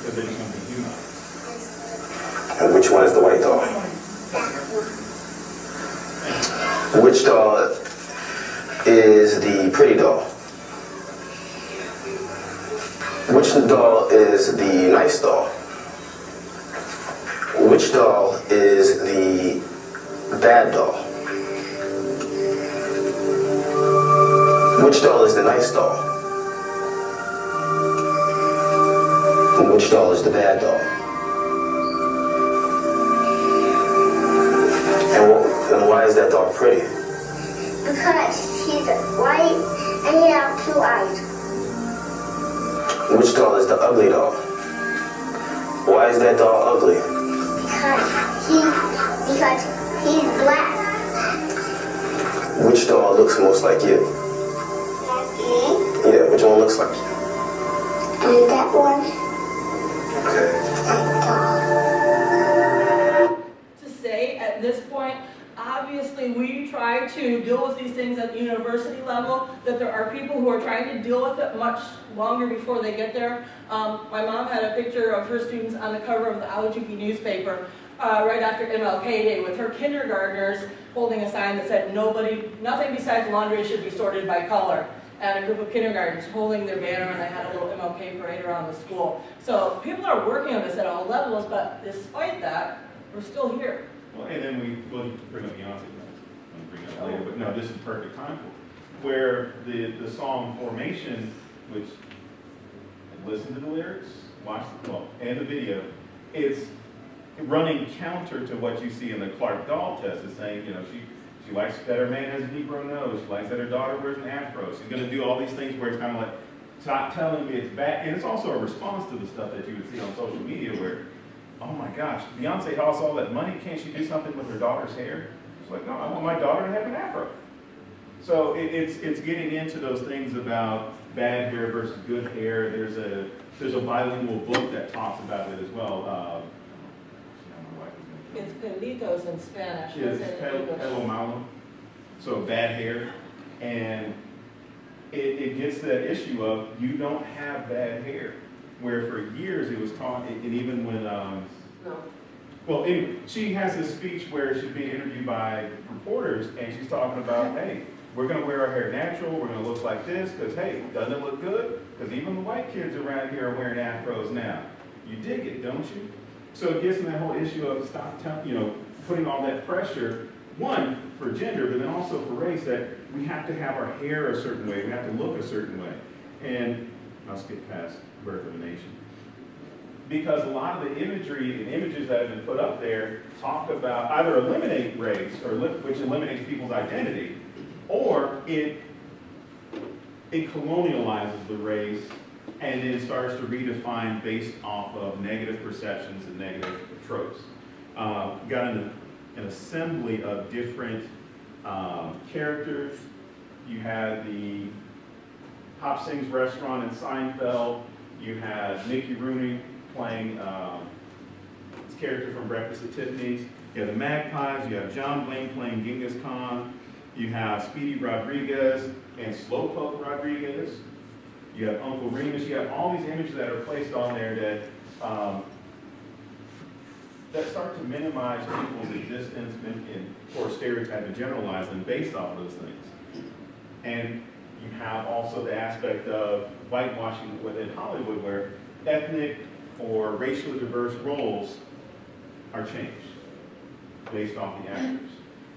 because they become dehumanized. And which one is the white doll? Which doll is the pretty doll? Which doll is the nice doll? Which doll is the bad doll? Which doll is the nice doll? And which doll is the bad doll? And why is that doll pretty? Because he's white and he has 2 eyes. Which doll is the ugly doll? Why is that doll ugly? Because he's black. Which doll looks most like you? Me? Yeah, which one looks like you? And that one. Okay. That doll. To say at this point, obviously we try to deal with these things at the university level, that there are people who are trying to deal with it much longer before they get there. My mom had a picture of her students on the cover of the Aojuki newspaper right after MLK Day with her kindergartners holding a sign that said nothing besides laundry should be sorted by color. And a group of kindergartners holding their banner, and they had a little MLK parade around the school. So people are working on this at all levels, but despite that, we're still here. Well, and then we bring up Beyonce. I'm bring it up later, but no, this is perfect time for it. Where the song Formation, which listen to the lyrics, watch and the video, it's running counter to what you see in the Clark doll test. It's saying, she likes that her man has a Negro nose. She likes that her daughter wears an afro. She's going to do all these things where it's kind of like, stop telling me it's bad. And it's also a response to the stuff that you would see on social media where, oh my gosh, Beyonce has all that money. Can't she do something with her daughter's hair? It's like, no, I want my daughter to have an afro. So it's getting into those things about bad hair versus good hair. There's a bilingual book that talks about it as well. It's pelitos in Spanish. It's pelo malo, so bad hair. And it gets to that issue of you don't have bad hair. Where for years it was taught, and even when, No. well, anyway, she has this speech where she's being interviewed by reporters, and she's talking about, hey, we're going to wear our hair natural, we're going to look like this, because, hey, doesn't it look good? Because even the white kids around here are wearing afros now. You dig it, don't you? So it gets in that whole issue of putting all that pressure, one, for gender, but then also for race, that we have to have our hair a certain way, we have to look a certain way. And I'll skip past Birth of a Nation. Because a lot of the imagery and images that have been put up there talk about either eliminate race, which eliminates people's identity, or it colonializes the race and then starts to redefine based off of negative perceptions and negative tropes. Got an assembly of different characters. You had the Hop Sings restaurant in Seinfeld. You had Mickey Rooney playing his character from Breakfast at Tiffany's. You have the Magpies. You have John Wayne playing Genghis Khan. You have Speedy Rodriguez and Slowpoke Rodriguez. You have Uncle Remus. You have all these images that are placed on there that start to minimize people's existence or stereotype and generalize them based off of those things. And you have also the aspect of whitewashing within Hollywood where ethnic or racially diverse roles are changed based off the actors.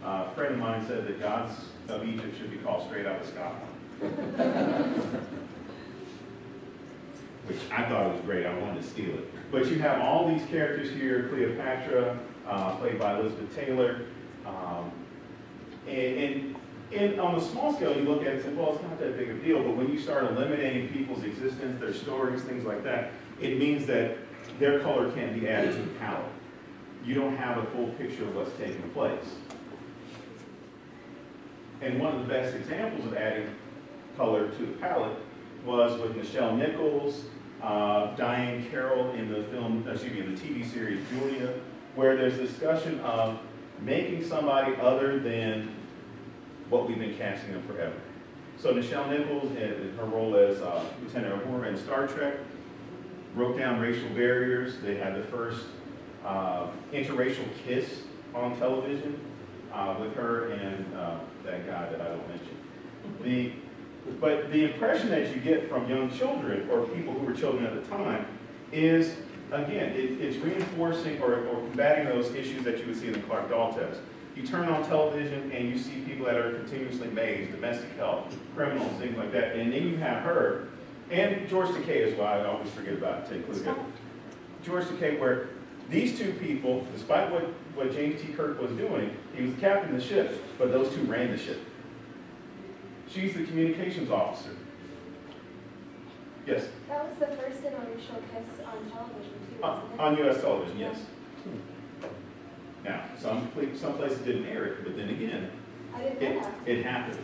A friend of mine said that gods of Egypt should be called Straight Outta Scotland. Which I thought was great. I wanted to steal it. But you have all these characters here, Cleopatra, played by Elizabeth Taylor. And on a small scale, you look at it and say, well, it's not that big a deal. But when you start eliminating people's existence, their stories, things like that, it means that their color can't be added to the palette. You don't have a full picture of what's taking place. And one of the best examples of adding color to the palette was with Nichelle Nichols, Diane Carroll in the in the TV series Julia, where there's discussion of making somebody other than what we've been casting them forever. So Nichelle Nichols, in her role as Lieutenant Uhura in Star Trek, broke down racial barriers. They had the first interracial kiss on television with her and that guy that I don't mention. But the impression that you get from young children or people who were children at the time is, again, it's reinforcing or combating those issues that you would see in the Clark Doll test. You turn on television and you see people that are continuously mazed, domestic help, criminals, things like that, and then you have her, and George Takei is why I always forget about it, to include him. George Takei, where these two people, despite what James T. Kirk was doing, he was the captain of the ship, but those two ran the ship. She's the communications officer. Yes? That was the first interracial kiss on television too, wasn't it? On U.S. television, yes. Now, some places didn't air it, but then again, I didn't know that. it happened.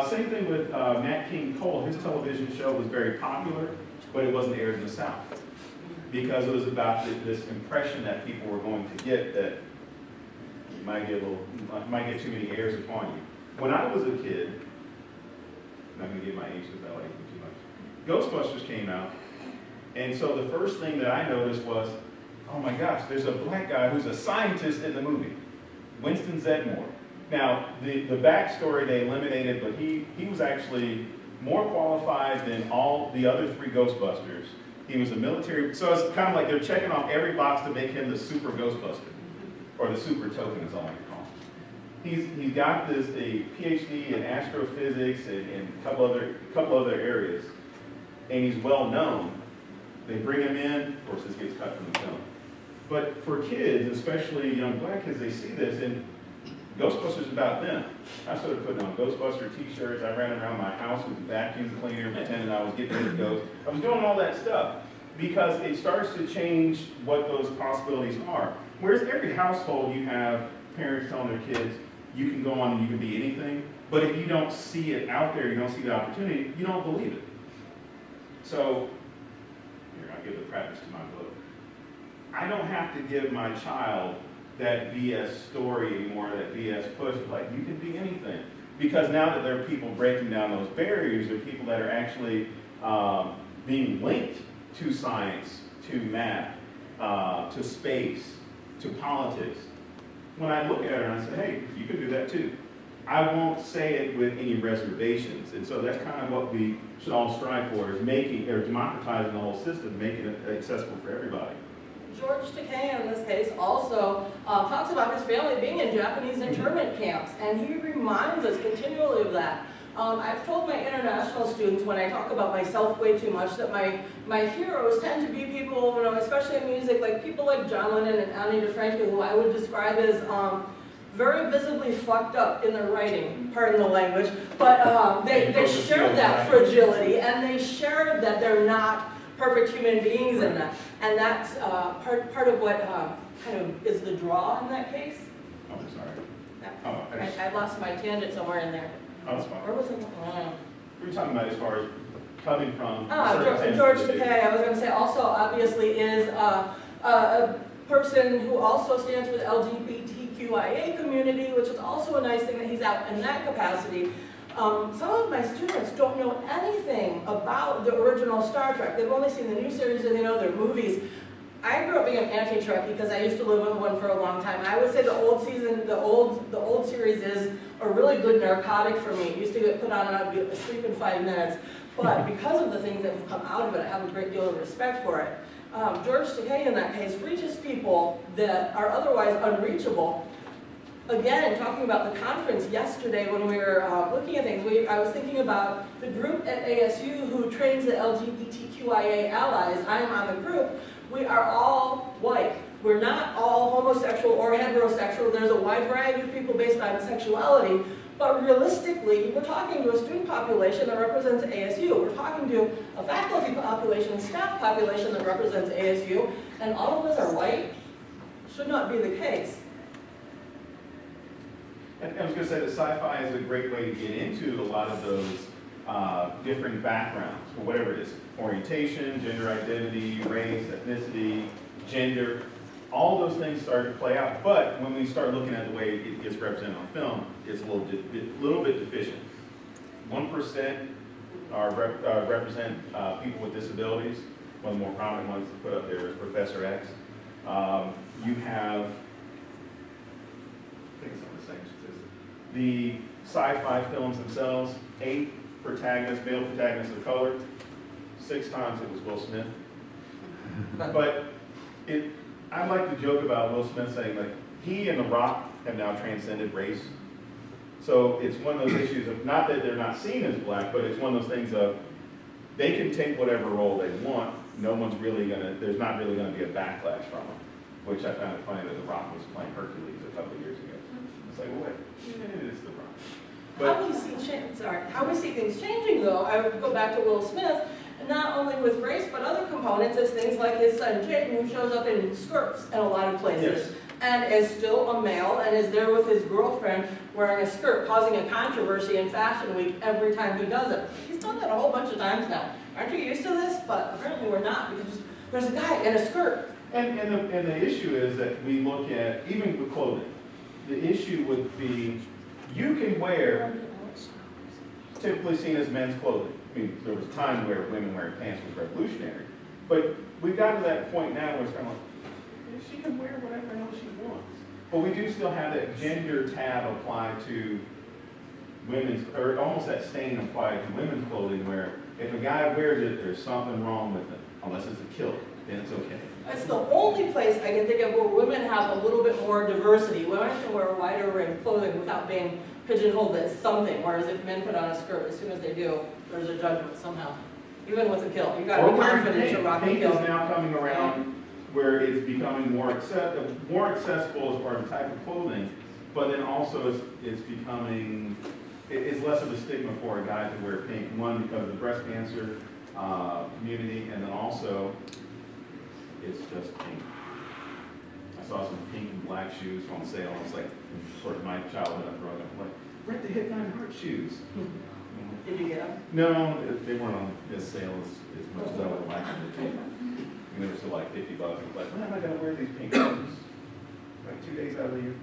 Same thing with Nat King Cole. His television show was very popular, but it wasn't aired in the South because it was about this impression that people were going to get that you might get too many airs upon you. When I was a kid, I'm not going to give my age because I like it too much. Ghostbusters came out, and so the first thing that I noticed was, oh my gosh, there's a black guy who's a scientist in the movie, Winston Zeddemore. Now, the backstory they eliminated, but he was actually more qualified than all the other three Ghostbusters. He was a military, so it's kind of like they're checking off every box to make him the super Ghostbuster, or the super token is all I can call him. He's got a PhD in astrophysics and a couple other areas, and he's well known. They bring him in, of course this gets cut from the film. But for kids, especially young black kids, they see this, and Ghostbusters is about them. I started putting on Ghostbuster t-shirts. I ran around my house with a vacuum cleaner, pretending I was getting rid of ghosts. I was doing all that stuff because it starts to change what those possibilities are. Whereas every household, you have parents telling their kids, you can go on and you can be anything. But if you don't see it out there, you don't see the opportunity, you don't believe it. So, here, I'll give the preface to my book. I don't have to give my child that BS story anymore, that BS push, like you can be anything. Because now that there are people breaking down those barriers, there are people that are actually being linked to science, to math, to space, to politics. When I look at her and I say, hey, you can do that too. I won't say it with any reservations. And so that's kind of what we should all strive for, is making, or democratizing the whole system, making it accessible for everybody. George Takei, in this case, also talks about his family being in Japanese internment camps, and he reminds us continually of that. I've told my international students when I talk about myself way too much that my heroes tend to be people, you know, especially in music, like people like John Lennon and Ani DeFranco, who I would describe as very visibly fucked up in their writing, pardon the language, but they share that fragility, and they share that they're not perfect human beings in that. And that's part of what kind of is the draw in that case. Oh, I'm sorry. Yeah. I lost my tangent somewhere in there. Oh, that's fine. Where was it? We were talking about as far as coming from. George Takei, I was going to say, also obviously is a person who also stands for the LGBTQIA community, which is also a nice thing that he's out in that capacity. Some of my students don't know anything about the original Star Trek. They've only seen the new series and they know their movies. I grew up being an anti-Trekkie because I used to live with one for a long time. I would say the old series is a really good narcotic for me. It used to get put on and I'd be asleep in 5 minutes. But because of the things that have come out of it, I have a great deal of respect for it. George Takei, in that case, reaches people that are otherwise unreachable. Again, talking about the conference yesterday when we were looking at things, I was thinking about the group at ASU who trains the LGBTQIA allies. I'm on the group. We are all white. We're not all homosexual or heterosexual. There's a wide variety of people based on sexuality. But realistically, we're talking to a student population that represents ASU. We're talking to a faculty population, staff population that represents ASU, and all of us are white. Should not be the case. I was going to say that sci-fi is a great way to get into a lot of those different backgrounds, or whatever it is, orientation, gender identity, race, ethnicity, gender, all those things start to play out. But when we start looking at the way it gets represented on film, it's a little bit deficient. 1% represent people with disabilities. one of the more prominent ones to put up there is Professor X. You have, I think it's on the same statistic, the sci-fi films themselves, 8 protagonists, male protagonists of color. 6 times it was Will Smith. But I like to joke about Will Smith saying, like, he and The Rock have now transcended race. So it's one of those issues of, not that they're not seen as black, but it's one of those things of, they can take whatever role they want. No one's really there's not really gonna be a backlash from them. Which I found it funny that The Rock was playing Hercules a couple of years ago. It's like, well, wait, it is The Rock. But how we see things changing though, I would go back to Will Smith, not only with race, but other components, as things like his son Jaden, who shows up in skirts in a lot of places, yes, and is still a male, and is there with his girlfriend wearing a skirt, causing a controversy in Fashion Week every time he does it. He's done that a whole bunch of times now. Aren't you used to this? But apparently we're not, because there's a guy in a skirt. And the issue is that we look at, even with clothing, the issue would be, you can wear, typically seen as men's clothing. I mean, there was a time where women wearing pants was revolutionary. But we've gotten to that point now where it's kind of like, she can wear whatever the hell she wants. But we do still have that gender tab applied to women's, or almost that stain applied to women's clothing, where if a guy wears it, there's something wrong with it. Unless it's a kilt, then it's okay. It's the only place I can think of where women have a little bit more diversity. Women can wear a wider array of clothing without being pigeonholed as something, whereas if men put on a skirt, as soon as they do, there's a judgment somehow. Even with a kilt, you've got to be confident to rock a Pink kilt. is now coming around where it's becoming more accessible as far as the type of clothing, but then also it's becoming, it's less of a stigma for a guy to wear pink. One, because of the breast cancer community, and then also it's just pink. I saw some pink and black shoes on sale. It's like sort of my childhood I'm growing up. I'm like, we're at the Hit 9 Heart shoes. Did you get them? No, they weren't on this sale as much as I would like them to be. And they were still like $50. I was like, when am I going to wear these pink shoes? Like 2 days out of the year.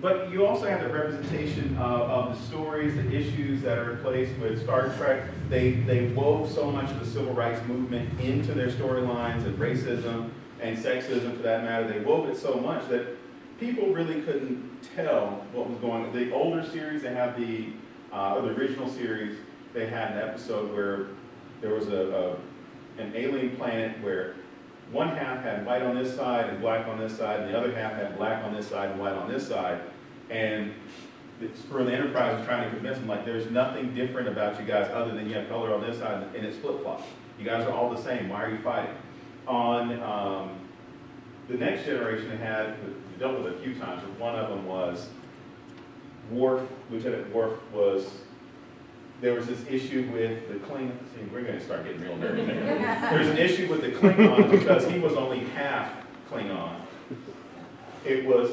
But you also have the representation of the stories, the issues that are in place with Star Trek. They wove so much of the civil rights movement into their storylines, and racism and sexism for that matter. They wove it so much that people really couldn't tell what was going on. The older series, they have or the original series, they had an episode where there was an alien planet where one half had white on this side and black on this side, and the other half had black on this side and white on this side. And for the Enterprise was trying to convince them, like, there's nothing different about you guys other than you have color on this side and it's flip-flop. You guys are all the same. Why are you fighting? On the Next Generation, they had dealt with it a few times, but one of them was Lieutenant Worf there was this issue with the Klingon. See, we're going to start getting real nerdy now. There's an issue with the Klingon because he was only half Klingon. It was,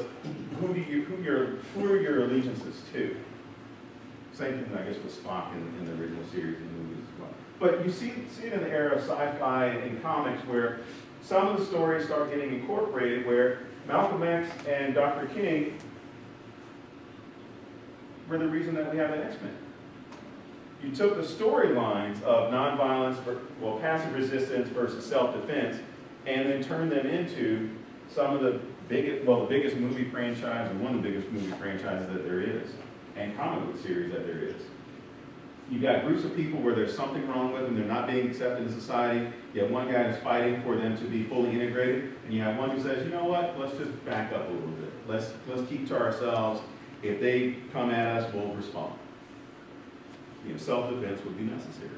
who are your allegiances to? Same thing, I guess, with Spock in the original series and movies as well. But you see it in the era of sci-fi and comics where some of the stories start getting incorporated, where Malcolm X and Dr. King were the reason that we have an X-Men. You took the storylines of nonviolence, passive resistance versus self-defense, and then turned them into some of the biggest movie franchise, or one of the biggest movie franchises that there is, and comic book series that there is. You've got groups of people where there's something wrong with them, they're not being accepted in society. You have one guy that's fighting for them to be fully integrated, and you have one who says, you know what, let's just back up a little bit. Let's keep to ourselves. If they come at us, we'll respond. Self-defense would be necessary.